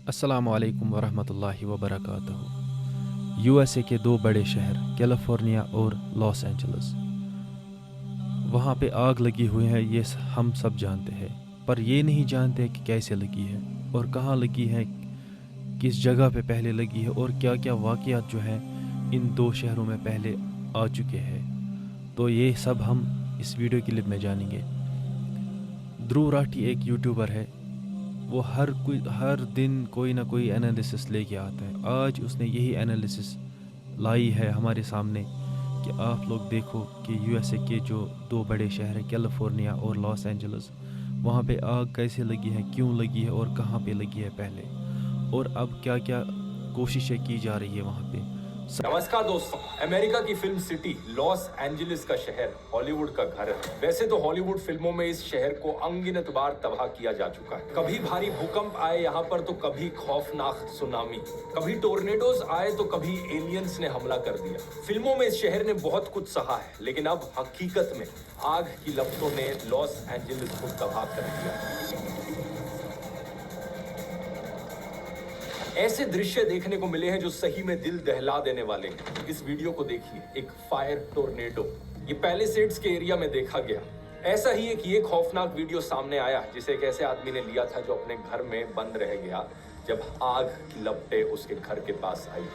अस्सलामु अलैकुम वरहमतुल्लाहि वबरकातुहू। यूएसए के दो बड़े शहर कैलिफोर्निया और लॉस एंजल्स, वहाँ पे आग लगी हुई है, ये हम सब जानते हैं, पर ये नहीं जानते कि कैसे लगी है और कहाँ लगी है, किस जगह पे पहले लगी है और क्या क्या वाक़यात जो है इन दो शहरों में पहले आ चुके हैं। तो ये सब हम इस वीडियो क्लिप में जानेंगे। ध्रुव राठी एक यूट्यूबर है, वो हर दिन कोई ना कोई एनालिसिस लेके आता है। आज उसने यही एनालिसिस लाई है हमारे सामने कि आप लोग देखो कि यूएसए के जो दो बड़े शहर हैं कैलिफोर्निया और लॉस एंजल्स, वहाँ पे आग कैसे लगी है, क्यों लगी है और कहाँ पे लगी है पहले, और अब क्या क्या कोशिशें की जा रही है वहाँ पे। नमस्कार दोस्तों, अमेरिका की फिल्म सिटी लॉस एंजलिस का शहर हॉलीवुड का घर है। वैसे तो हॉलीवुड फिल्मों में इस शहर को अनगिनत बार तबाह किया जा चुका है। कभी भारी भूकंप आए यहाँ पर तो कभी खौफनाक सुनामी, कभी टोर्नेडोज आए तो कभी एलियंस ने हमला कर दिया। फिल्मों में इस शहर ने बहुत कुछ सहा है, लेकिन अब हकीकत में आग की लपटों ने लॉस एंजलिस को तबाह कर दिया। ऐसे दृश्य देखने को मिले हैं जो सही में दिल दहला देने वाले हैं। इस वीडियो को देखिए, एक फायर टोर्नेडो, ये पैलिसेड्स के एरिया में देखा गया। ऐसा ही एक ये खौफनाक वीडियो सामने आया जिसे एक ऐसे आदमी ने लिया था जो अपने घर में बंद रह गया जब आग की लपटें उसके घर के पास आई।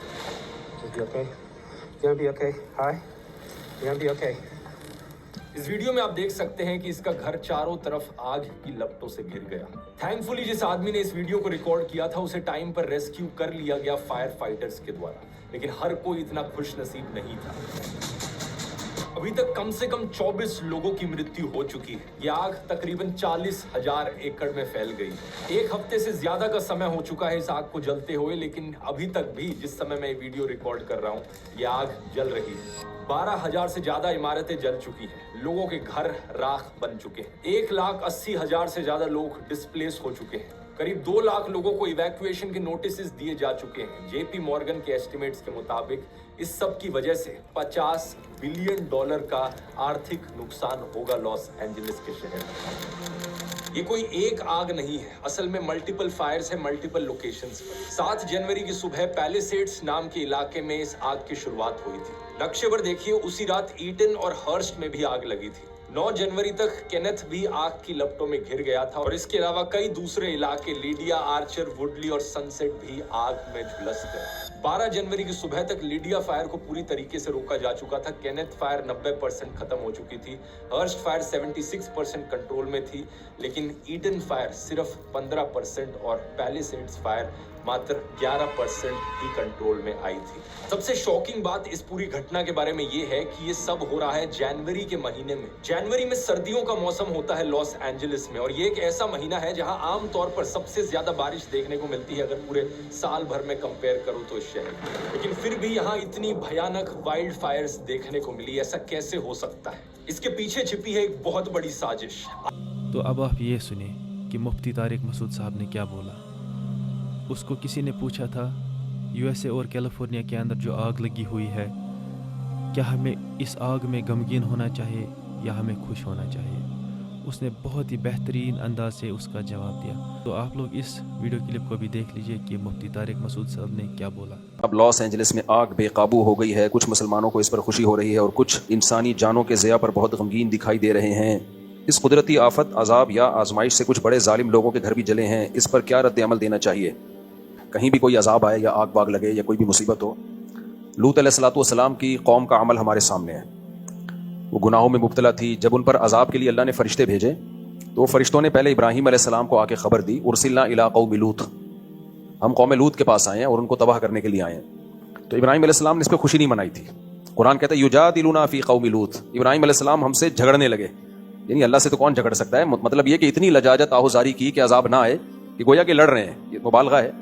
इस वीडियो में आप देख सकते हैं कि इसका घर चारों तरफ आग की लपटों से घिर गया। थैंकफुली जिस आदमी ने इस वीडियो को रिकॉर्ड किया था उसे टाइम पर रेस्क्यू कर लिया गया फायर फाइटर्स के द्वारा, लेकिन हर कोई इतना खुश नसीब नहीं था। अभी तक कम से कम 24 लोगों की मृत्यु हो चुकी है। यह आग तकरीबन 40,000 एकड़ में फैल गई। एक हफ्ते से ज्यादा का समय हो चुका है इस आग को जलते हुए, लेकिन अभी तक भी जिस समय मैं वीडियो रिकॉर्ड कर रहा हूँ यह आग जल रही है। 12,000 से ज्यादा इमारतें जल चुकी हैं, लोगों के घर राख बन चुके हैं। 1,80,000 से ज्यादा लोग डिस्प्लेस हो चुके हैं। करीब 2 लाख लोगों को इवैक्यूएशन के नोटिस दिए जा चुके हैं। जेपी मॉर्गन के एस्टिमेट्स के मुताबिक इस सब की वजह से $50 बिलियन का आर्थिक नुकसान होगा लॉस एंजलिस के शहर में। ये कोई एक आग नहीं है, असल में मल्टीपल फायर्स है मल्टीपल लोकेशंस पर। 7 जनवरी की सुबह पैलिसेड्स नाम के इलाके में इस आग की शुरुआत हुई थी। नक्शे पर देखिए, उसी रात ईटन और हर्स्ट में भी आग लगी थी। 9 जनवरी तक केनेथ भी आग की लपटों में घिर गया था और इसके अलावा कई दूसरे इलाके लिडिया, आर्चर, वुडली और सनसेट भी आग में झुलस गए। 12 जनवरी की सुबह तक लिडिया फायर को पूरी तरीके से रोका जा चुका था। केनेथ फायर 90% खत्म हो चुकी थी। हर्स्ट फायर 76% कंट्रोल में थी, लेकिन ईडन फायर सिर्फ 15% और पैलिसेड्स फायर मात्र 11% ही कंट्रोल में आई थी। सबसे शॉकिंग बात इस पूरी घटना के बारे में ये है कि ये सब हो रहा है जनवरी के महीने में। जनवरी में सर्दियों का मौसम होता है लॉस एंजलिस में, और ये एक ऐसा महीना है जहां आमतौर पर सबसे ज्यादा बारिश देखने को मिलती है अगर पूरे साल भर में कंपेयर करूं तो इस शहर। लेकिन फिर भी यहाँ इतनी भयानक वाइल्ड फायर्स देखने को मिली। ऐसा कैसे हो सकता है? इसके पीछे छिपी है एक बहुत बड़ी साजिश। तो अब आप ये सुनिए कि मुफ्ती तारिक मसूद साहब ने क्या बोला। उसको किसी ने पूछा था यूएसए और कैलिफोर्निया के अंदर जो आग लगी हुई है, क्या हमें इस आग में गमगीन होना चाहिए या हमें खुश होना चाहिए। उसने बहुत ही बेहतरीन अंदाज से उसका जवाब दिया। तो आप लोग इस वीडियो क्लिप को भी देख लीजिए कि मुफ्ती तारिक मसूद साहब ने क्या बोला। अब लॉस एंजलिस में आग बेकाबू हो गई है। कुछ मुसलमानों को इस पर खुशी हो रही है और कुछ इंसानी जानों के ज़िया पर बहुत गमगीन दिखाई दे रहे हैं। इस कुदरती आफत, अजाब या आजमाइश से कुछ बड़े जालिम लोगों के घर भी जले हैं। इस पर क्या रद्द अमल देना चाहिए? कहीं भी कोई अजाब आए या आग बाग लगे या कोई भी मुसीबत हो, लूत अलैहिस्सलाम की कौम का अमल हमारे सामने है। वो गुनाहों में मुब्तला थी। जब उन पर अजाब के लिए अल्लाह ने फरिश्ते भेजे तो वो फरिश्तों ने पहले इब्राहीम अलैहिस्सलाम को आके खबर दी, उरसिलना इला कौम लूत, हम कौम लूत के पास आए हैं और उनको तबाह करने के लिए आए हैं। तो इब्राहीम अलैहिस्सलाम ने इस पर खुशी नहीं मनाई थी। कुरान कहता है युजादिलुना फी कौम लूत, इब्राहीम अलैहिस्सलाम हमसे झगड़ने लगे। यानी अल्लाह से तो कौन झगड़ सकता है। मतलब ये कि इतनी लजाजत आहुजारी की कि अजाब ना आए, कि गोया कि लड़ रहे हैं, ये मुबालगा है।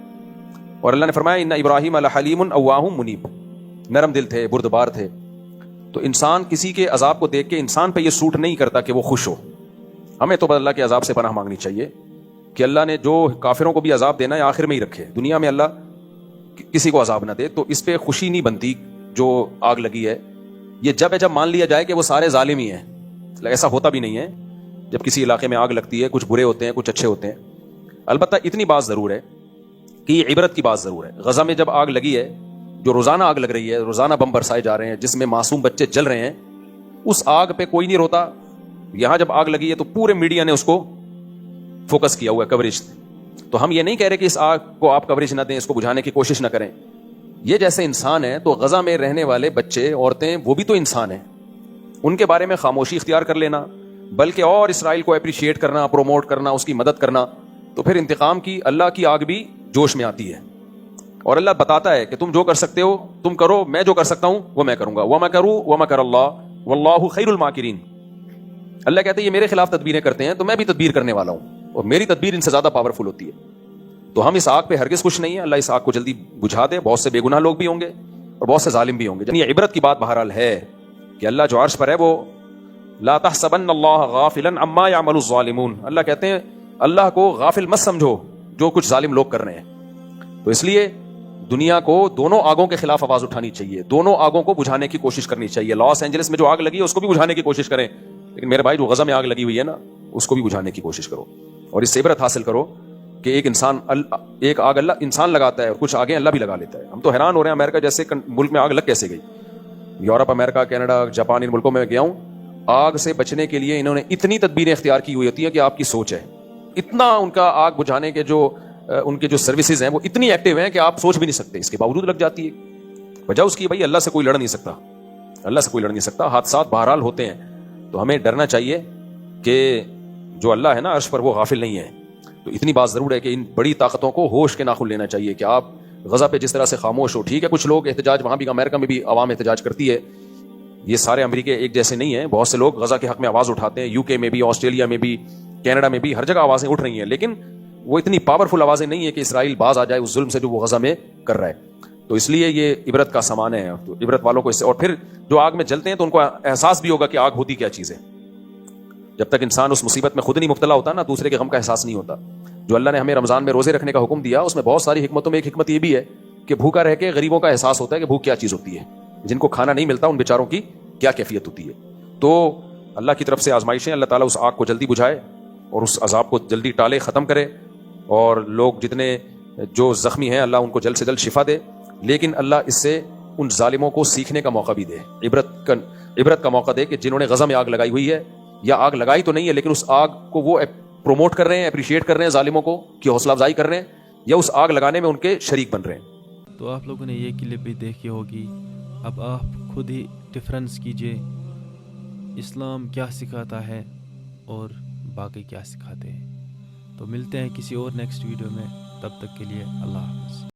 और अल्लाह ने फरमाया इन्ना इब्राहीम लहलीमुन अव्वाहुम मुनीब, नरम दिल थे, बुर्दबार थे। तो इंसान किसी के अजाब को देख के इंसान पे ये सूट नहीं करता कि वो खुश हो। हमें तो अल्लाह के अजाब से पनाह मांगनी चाहिए कि अल्लाह ने जो काफिरों को भी अजाब देना है आखिर में ही रखे, दुनिया में अल्लाह किसी को अजाब ना दे। तो इस पे खुशी नहीं बनती जो आग लगी है। ये जब मान लिया जाए कि वो सारे जालिम ही हैं, ऐसा होता भी नहीं है। जब किसी इलाके में आग लगती है कुछ बुरे होते हैं कुछ अच्छे होते हैं। अलबत्ता इतनी बात जरूर है کہ یہ عبرت کی بات ضرور ہے. غزہ میں جب آگ لگی ہے، جو روزانہ آگ لگ رہی ہے، روزانہ بم برسائے جا رہے ہیں جس میں معصوم بچے جل رہے ہیں، اس آگ پہ کوئی نہیں روتا. یہاں جب آگ لگی ہے تو پورے میڈیا نے اس کو فوکس کیا ہوا ہے، کوریج. تو ہم یہ نہیں کہہ رہے کہ اس آگ کو آپ کوریج نہ دیں، اس کو بجھانے کی کوشش نہ کریں. یہ جیسے انسان ہیں تو غزہ میں رہنے والے بچے، عورتیں، وہ بھی تو انسان ہیں. ان کے بارے میں خاموشی اختیار کر لینا، بلکہ اور اسرائیل کو اپریشیٹ کرنا، پروموٹ کرنا، اس کی مدد کرنا، تو پھر انتقام کی اللہ کی آگ بھی جوش میں آتی ہے. اور اللہ بتاتا ہے کہ تم جو کر سکتے ہو تم کرو، میں جو کر سکتا ہوں وہ میں کروں گا. وَمَكَرُوا وَمَكَرَ اللَّهُ وَاللَّهُ خَيْرُ الْمَاكِرِينَ. اللہ کہتے ہیں یہ میرے خلاف تدبیریں کرتے ہیں تو میں بھی تدبیر کرنے والا ہوں، اور میری تدبیر ان سے زیادہ پاورفل ہوتی ہے. تو ہم اس آگ پہ ہرگز خوش نہیں ہیں. اللہ اس آگ کو جلدی بجھا دے. بہت سے بے گناہ لوگ بھی ہوں گے اور بہت سے ظالم بھی ہوں گے. یعنی عبرت کی بات بہرحال ہے کہ اللہ جو عرش پر ہے وہ لا تحسبن اللہ غافلا عما يعمل الظالمون. اللہ کہتے ہیں اللہ کو غافل مت سمجھو جو کچھ ظالم لوگ کر رہے ہیں. تو اس لیے دنیا کو دونوں آگوں کے خلاف آواز اٹھانی چاہیے، دونوں آگوں کو بجھانے کی کوشش کرنی چاہیے. لاس اینجلس میں جو آگ لگی ہے اس کو بھی بجھانے کی کوشش کریں، لیکن میرے بھائی جو غزہ میں آگ لگی ہوئی ہے نا اس کو بھی بجھانے کی کوشش کرو، اور اس سے عبرت حاصل کرو کہ ایک آگ اللہ انسان لگاتا ہے اور کچھ آگیں اللہ بھی لگا لیتا ہے. ہم تو حیران ہو رہے ہیں امریکہ جیسے ملک میں آگ لگ کیسے گئی. یورپ، امریکہ، کینیڈا، جاپان، ان ملکوں میں گیا ہوں، آگ سے بچنے کے لیے انہوں نے اتنی تدبیریں اختیار کی ہوئی ہوتی ہیں کہ آپ کی سوچ ہے. اتنا ان کا آگ بجھانے کے ان کے جو سروسز ہیں وہ اتنی ایکٹیو ہیں کہ آپ سوچ بھی نہیں سکتے. اس کے باوجود لگ جاتی ہے. وجہ اس کی بھائی اللہ سے کوئی لڑ نہیں سکتا، اللہ سے کوئی لڑ نہیں سکتا. حادثات بہرحال ہوتے ہیں تو ہمیں ڈرنا چاہیے کہ جو اللہ ہے نا عرش پر وہ غافل نہیں ہے. تو اتنی بات ضرور ہے کہ ان بڑی طاقتوں کو ہوش کے ناخن لینا چاہیے کہ آپ غزہ پہ جس طرح سے خاموش ہو. ٹھیک ہے کچھ لوگ احتجاج، وہاں بھی امریکہ میں بھی عوام احتجاج کرتی ہے، یہ سارے امریکہ ایک جیسے نہیں ہیں. بہت سے لوگ غزہ کے حق میں آواز اٹھاتے ہیں، یو کے میں بھی، آسٹریلیا میں بھی، کینیڈا میں بھی، ہر جگہ آوازیں اٹھ رہی ہیں، لیکن وہ اتنی پاورفل آوازیں نہیں ہیں کہ اسرائیل باز آ جائے اس ظلم سے جو وہ غزہ میں کر رہا ہے. تو اس لیے یہ عبرت کا سامان ہے. تو عبرت والوں کو اس سے، اور پھر جو آگ میں جلتے ہیں تو ان کو احساس بھی ہوگا کہ آگ ہوتی کیا چیز ہے. جب تک انسان اس مصیبت میں خود نہیں مبتلا ہوتا نا، دوسرے کے غم کا احساس نہیں ہوتا. جو اللہ نے ہمیں رمضان میں روزے رکھنے کا حکم دیا اس میں بہت ساری حکمتوں میں ایک حکمت یہ بھی ہے کہ بھوکا رہ کے غریبوں کا احساس ہوتا ہے کہ بھوک کیا چیز ہوتی ہے. جن کو کھانا نہیں ملتا ان بیچاروں کی کیا کیفیت ہوتی ہے. تو اللہ کی طرف سے آزمائشیں، اللہ تعالیٰ اس آگ کو جلدی بجھائے اور اس عذاب کو جلدی ٹالے، ختم کرے، اور لوگ جتنے جو زخمی ہیں اللہ ان کو جلد سے جلد شفا دے. لیکن اللہ اس سے ان ظالموں کو سیکھنے کا موقع بھی دے، عبرت کا موقع دے کہ جنہوں نے غزہ میں آگ لگائی ہوئی ہے، یا آگ لگائی تو نہیں ہے لیکن اس آگ کو وہ پروموٹ کر رہے ہیں، اپریشیٹ کر رہے ہیں ظالموں کو کی حوصلہ افزائی کر رہے ہیں، یا اس آگ لگانے میں ان کے شریک بن رہے ہیں. تو آپ لوگوں نے یہ کلپ بھی دیکھی ہوگی. اب آپ خود ہی ڈفرینس کیجئے اسلام کیا سکھاتا ہے اور باقی کیا سکھاتے ہیں. تو ملتے ہیں کسی اور نیکسٹ ویڈیو میں، تب تک کے لیے اللہ حافظ.